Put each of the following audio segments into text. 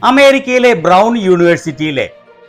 അമേരിക്കയിലെ ബ്രൗൺ യൂണിവേഴ്സിറ്റിയിലെ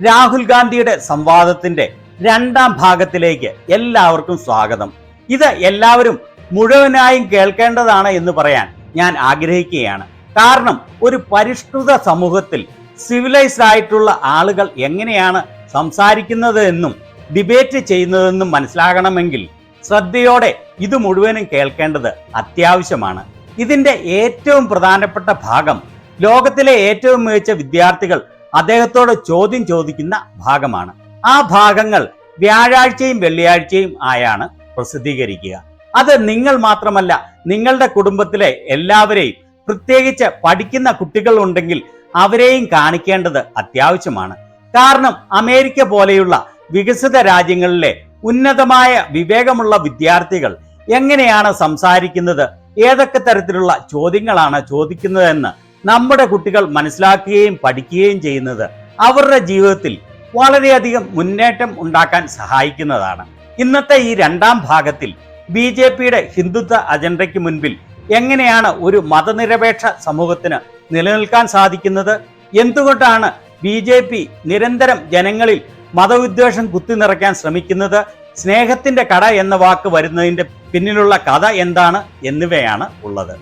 രാഹുൽ ഗാന്ധിയുടെ സംവാദത്തിന്റെ രണ്ടാം ഭാഗത്തിലേക്ക് എല്ലാവർക്കും സ്വാഗതം. ഇത് എല്ലാവരും മുഴുവനായും കേൾക്കേണ്ടതാണ് എന്ന് പറയാൻ ഞാൻ ആഗ്രഹിക്കുകയാണ്. കാരണം ഒരു പരിഷ്കൃത സമൂഹത്തിൽ സിവിലൈസ്ഡ് ആയിട്ടുള്ള ആളുകൾ എങ്ങനെയാണ് സംസാരിക്കുന്നത് എന്നും ഡിബേറ്റ് ചെയ്യുന്നതെന്നും മനസ്സിലാകണമെങ്കിൽ ശ്രദ്ധയോടെ ഇത് മുഴുവനും കേൾക്കേണ്ടത് അത്യാവശ്യമാണ്. ഇതിന്റെ ഏറ്റവും പ്രധാനപ്പെട്ട ഭാഗം ലോകത്തിലെ ഏറ്റവും മികച്ച വിദ്യാർത്ഥികൾ അദ്ദേഹത്തോട് ചോദ്യം ചോദിക്കുന്ന ഭാഗമാണ്. ആ ഭാഗങ്ങൾ വ്യാഴാഴ്ചയും വെള്ളിയാഴ്ചയും ആയാണ് പ്രസിദ്ധീകരിക്കുക. അത് നിങ്ങൾ മാത്രമല്ല, നിങ്ങളുടെ കുടുംബത്തിലെ എല്ലാവരെയും, പ്രത്യേകിച്ച് പഠിക്കുന്ന കുട്ടികൾ ഉണ്ടെങ്കിൽ അവരെയും കാണിക്കേണ്ടത് അത്യാവശ്യമാണ്. കാരണം അമേരിക്ക പോലെയുള്ള വികസിത രാജ്യങ്ങളിലെ ഉന്നതമായ വിവേകമുള്ള വിദ്യാർത്ഥികൾ എങ്ങനെയാണ് സംസാരിക്കുന്നത്, ഏതൊക്കെ തരത്തിലുള്ള ചോദ്യങ്ങളാണ് ചോദിക്കുന്നതെന്ന് നമ്മുടെ കുട്ടികൾ മനസ്സിലാക്കുകയും പഠിക്കുകയും ചെയ്യുന്നത് അവരുടെ ജീവിതത്തിൽ വളരെയധികം മുന്നേറ്റം ഉണ്ടാക്കാൻ സഹായിക്കുന്നതാണ്. ഇന്നത്തെ ഈ രണ്ടാം ഭാഗത്തിൽ BJPയുടെ ഹിന്ദുത്വ അജണ്ടയ്ക്ക് മുൻപിൽ എങ്ങനെയാണ് ഒരു മതനിരപേക്ഷ സമൂഹത്തിന് നിലനിൽക്കാൻ സാധിക്കുന്നത്, എന്തുകൊണ്ടാണ് BJP നിരന്തരം ജനങ്ങളിൽ മതവിദ്വേഷം കുത്തിനിറയ്ക്കാൻ ശ്രമിക്കുന്നത്, സ്നേഹത്തിന്റെ കട എന്ന വാക്ക് വരുന്നതിന്റെ പിന്നിലുള്ള കഥ എന്താണ് എന്നിവയാണ് ഉള്ളത്.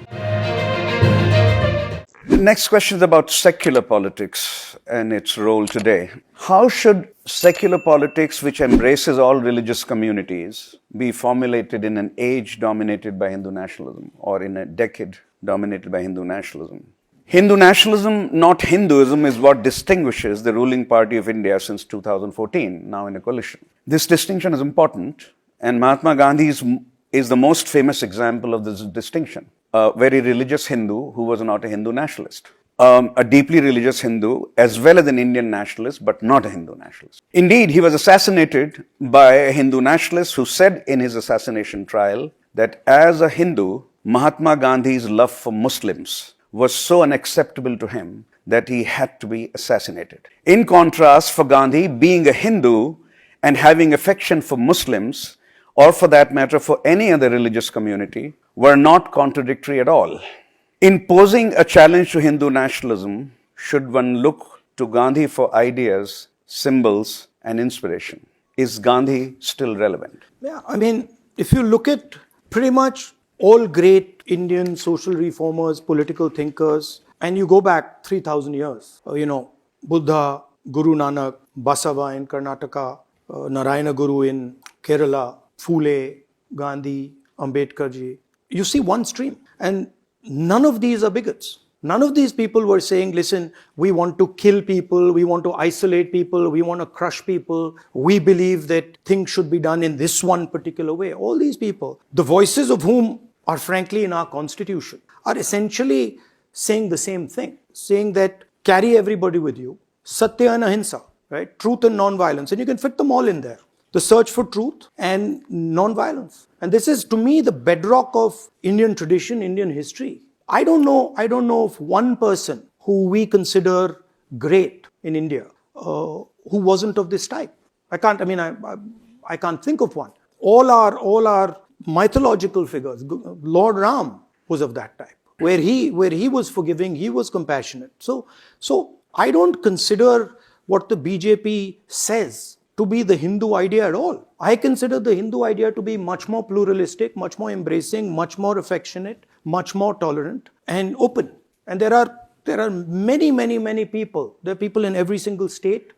Next question is about secular politics and its role today. How should secular politics, which embraces all religious communities, be formulated in an age dominated by Hindu nationalism, or in a decade dominated by Hindu nationalism? Hindu nationalism, not Hinduism, is what distinguishes the ruling party of India since 2014, now in a coalition. This distinction is important, and Mahatma Gandhi is the most famous example of this distinction. A very religious Hindu who was not a Hindu nationalist. A deeply religious Hindu as well as an Indian nationalist, but not a Hindu nationalist. Indeed, he was assassinated by a Hindu nationalist who said in his assassination trial that as a Hindu, Mahatma Gandhi's love for Muslims was so unacceptable to him that he had to be assassinated. In contrast, for Gandhi, being a Hindu and having affection for Muslims, or for that matter for any other religious community, were not contradictory at all. In posing a challenge to Hindu nationalism, should one look to Gandhi for ideas, symbols, and inspiration? Is Gandhi still relevant? Yeah, I mean, if you look at pretty much all great Indian social reformers, political thinkers, and you go back 3,000 years, Buddha, Guru Nanak, Basava in Karnataka, Narayana Guru in Kerala, Phule, Gandhi, Ambedkar ji, you see one stream. And none of these are bigots. None of these people were saying, listen, we want to kill people, we want to isolate people, we want to crush people, we believe that things should be done in this one particular way. All these people, the voices of whom are frankly in our constitution, are essentially saying the same thing, saying that carry everybody with you, satya and ahimsa, right? Truth and non-violence, and you can fit them all in there. The search for truth and non-violence. And this is, to me, the bedrock of Indian tradition, Indian history. I don't know of one person who we consider great in India who wasn't of this type. I can't think of one. All our mythological figures. Lord Ram was of that type, where he was forgiving, he was compassionate. So I don't consider what the BJP says to be the Hindu idea at all. I consider the Hindu idea to be much more pluralistic, much more embracing, much more affectionate, much more tolerant and open. And there are many people. There are people in every single state.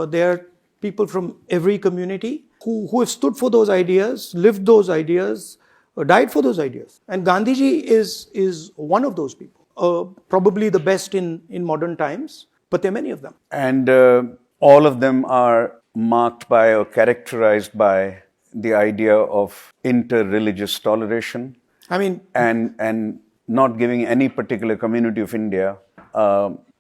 There are people from every community who have stood for those ideas, lived those ideas, died for those ideas. And Gandhiji is one of those people. Probably the best in modern times, but there are many of them. And all of them are marked by or characterized by the idea of inter-religious toleration. And not giving any particular community of India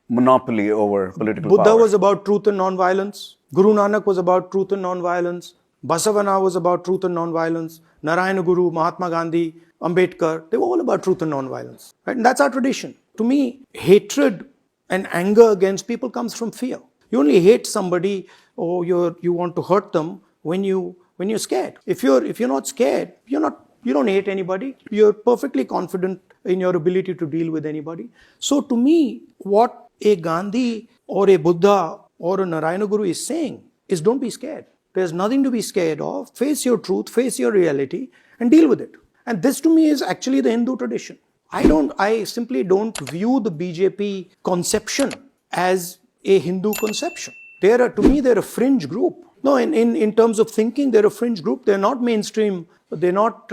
monopoly over political Buddha power. was about truth and non-violence. Guru Nanak was about truth and non-violence. Basavana was about truth and non-violence. Narayana Guru, Mahatma Gandhi, Ambedkar, they were all about truth and non-violence. Right? And that's our tradition. To me, hatred and anger against people comes from fear. You only hate somebody or you want to hurt them when you're scared. If you're not scared, you don't hate anybody. You're perfectly confident in your ability to deal with anybody. So to me, what a Gandhi or a Buddha or a Narayana Guru is saying is don't be scared. There's nothing to be scared of. Face your truth, face your reality, and deal with it. And this to me is actually the Hindu tradition. I simply don't view the BJP conception as a Hindu conception. To me, they're a fringe group. No, in terms of thinking, they're a fringe group. They're not mainstream. They're not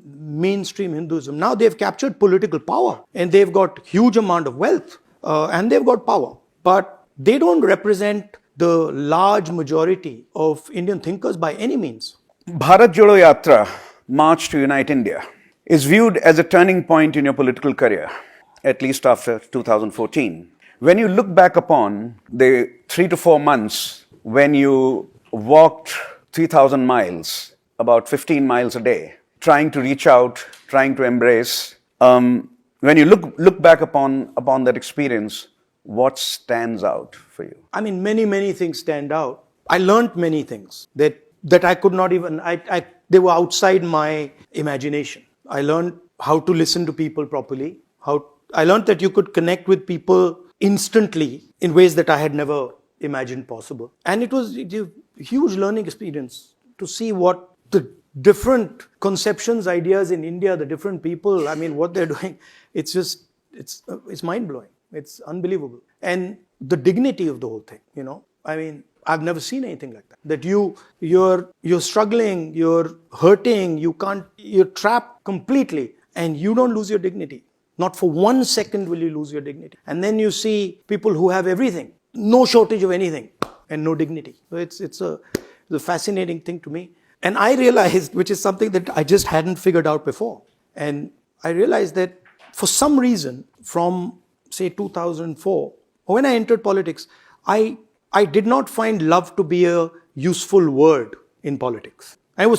mainstream Hinduism. Now they've captured political power and they've got huge amount of wealth and they've got power. But they don't represent the large majority of Indian thinkers by any means. Bharat Jodo Yatra, March to Unite India, is viewed as a turning point in your political career, at least after 2014. When you look back upon the 3 to 4 months when you walked 3,000 miles, about 15 miles a day, trying to reach out, trying to embrace, when you look back upon that experience, what stands out for you? I mean, many things stand out. I learned many things that I could not even, they were outside my imagination. I learned how to listen to people properly. I learned that you could connect with people instantly in ways that I had never imagined possible. And it was a huge learning experience to see what the different conceptions, ideas in India, the different people, I mean, what they're doing. It's just, it's mind-blowing. It's unbelievable. And the dignity of the whole thing, you know, I mean, I've never seen anything like that. That you're struggling, you're hurting, you're trapped completely and you don't lose your dignity. Not for 1 second will you lose your dignity. And then you see people who have everything, no shortage of anything and no dignity. So it's a fascinating thing to me. And I realized, which is something that I just hadn't figured out before. And I realized that for some reason from say 2004, when I entered politics, I did not find love to be a useful word in politics. And it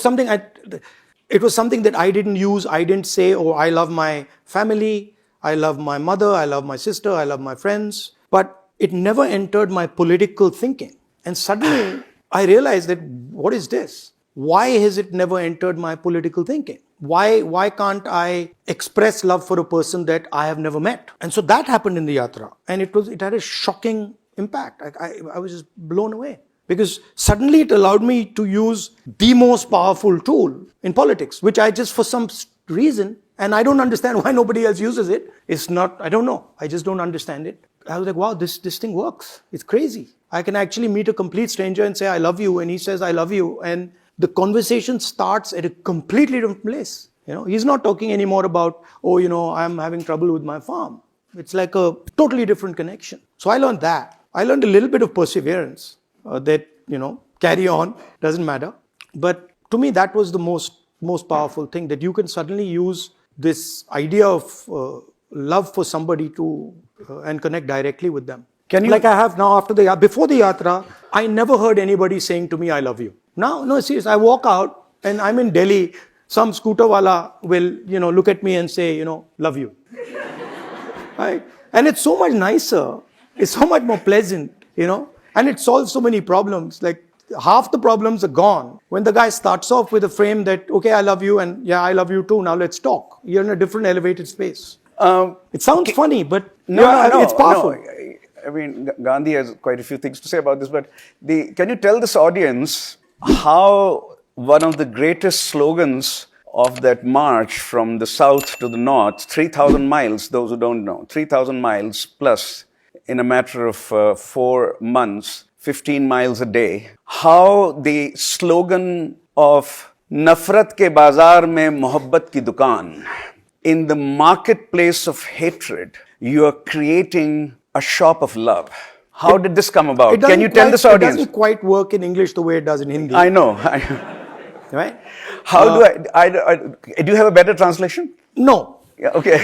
was something that I didn't use. I didn't say, oh, I love my family, I love my mother, I love my sister, I love my friends. But it never entered my political thinking. And suddenly I realized that, what is this? Why has it never entered my political thinking? Why can't I express love for a person that I have never met? And so that happened in the Yatra. And it had a shocking impact. I was just blown away. Because suddenly it allowed me to use the most powerful tool in politics, which I just, for some reason, and I don't understand why nobody else uses it. It's not, I don't know. I just don't understand it. I was like, wow, this thing works. It's crazy. I can actually meet a complete stranger and say, I love you. And he says, I love you. And the conversation starts at a completely different place. You know, he's not talking anymore about, oh, you know, I'm having trouble with my farm. It's like a totally different connection. So I learned that. I learned a little bit of perseverance that, you know, carry on, doesn't matter. But to me, that was the most powerful thing, that you can suddenly use this idea of love for somebody to and connect directly with them. Like I have now before the Yatra, I never heard anybody saying to me, I love you. Now, no, seriously, I walk out and I'm in Delhi, some scooter wala will, you know, look at me and say, you know, love you. Right? And it's so much nicer. It's so much more pleasant, you know, and it solves so many problems. Like half the problems are gone when the guy starts off with a frame that, okay, I love you and yeah, I love you too. Now let's talk. You're in a different elevated space. It sounds funny, but it's powerful. No. I mean, Gandhi has quite a few things to say about this, but can you tell this audience how one of the greatest slogans of that march from the south to the north, 3,000 miles, those who don't know, 3,000 miles plus in a matter of 4 months, 15 miles a day, how the slogan of Nafrat ke bazaar mein mohabbat ki dukaan, in the marketplace of hatred, you are creating a shop of love. How did this come about? Can you tell this audience? It doesn't quite work in English the way it does in Hindi. I know. Right? How do you have a better translation? No. Yeah, okay.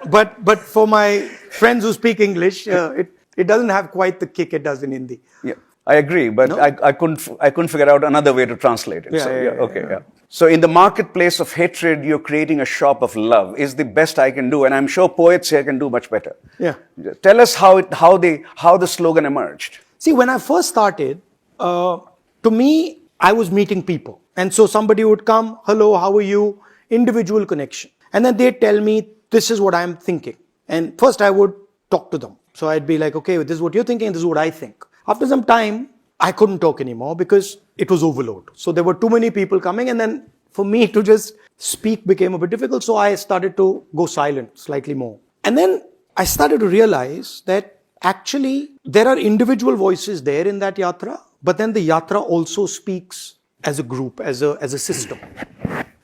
But for my friends who speak English, it doesn't have quite the kick it does in Hindi. Yeah, I agree, but no? I couldn't figure out another way to translate it. Yeah. So in the marketplace of hatred, you're creating a shop of love is the best I can do, and I'm sure poets here can do much better. Yeah. Tell us how the slogan emerged. See, when I first started, to me, I was meeting people. And so somebody would come, hello, how are you? Individual connection. And then they'd tell me, this is what I'm thinking. And first I would talk to them. So I'd be like, okay, this is what you're thinking, this is what I think. After some time, I couldn't talk anymore because it was overload. So there were too many people coming, and then for me to just speak became a bit difficult. So I started to go silent slightly more. And then I started to realize that actually there are individual voices there in that yatra, but then the yatra also speaks as a group, as a system.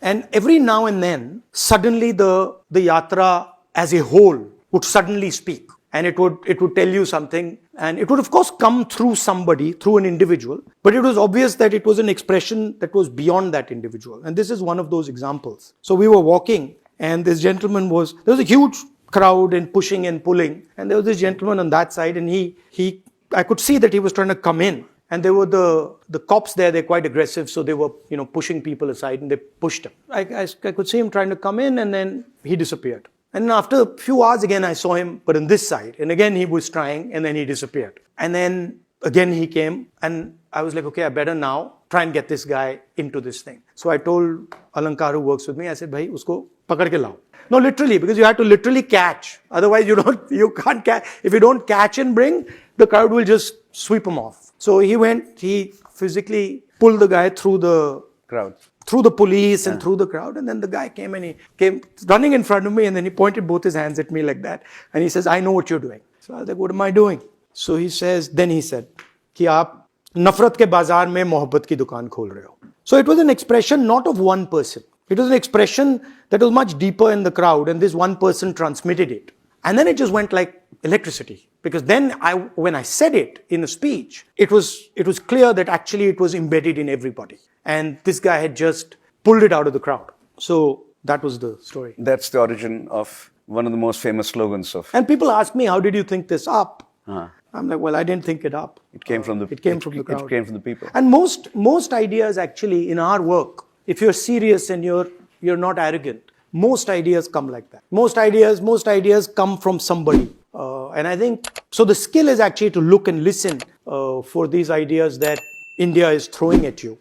And every now and then, suddenly the yatra as a whole would suddenly speak. And it would tell you something. And it would, of course, come through somebody, through an individual. But it was obvious that it was an expression that was beyond that individual. And this is one of those examples. So we were walking, and this gentleman there was a huge crowd and pushing and pulling. And there was this gentleman on that side, and I could see that he was trying to come in. And there were the cops there, they're quite aggressive, so they were, pushing people aside, and they pushed him. I could see him trying to come in, and then he disappeared. And after a few hours again, I saw him, but on this side. And again, he was trying, and then he disappeared. And then again, he came, and I was like, okay, I better now try and get this guy into this thing. So I told Alankar, who works with me, I said, bhai, usko pakad ke lao. No, literally, because you have to literally catch. Otherwise, you can't catch. If you don't catch and bring, the crowd will just sweep him off. So he physically pulled the guy through the Crowd. Through the police and through the crowd. And then the guy came, and he came running in front of me, and then he pointed both his hands at me like that. And he says, I know what you're doing. So I was like, what am I doing? So he said, कि आप नफरत के बाजार में मोहब्बत की दुकान खोल रहे हो. So it was an expression not of one person. It was an expression that was much deeper in the crowd, and this one person transmitted it. And then it just went like electricity. Because then when I said it in a speech, it was clear that actually it was embedded in everybody. And this guy had just pulled it out of the crowd. So that was the story. That's the origin of one of the most famous slogans of... And people ask me, how did you think this up? I'm like, well, I didn't think it up. It came from the crowd. It came from the people. And most ideas actually in our work, if you're serious and you're not arrogant, most ideas come like that. Most ideas come from somebody. And I think, so the skill is actually to look and listen for these ideas that India is throwing at you.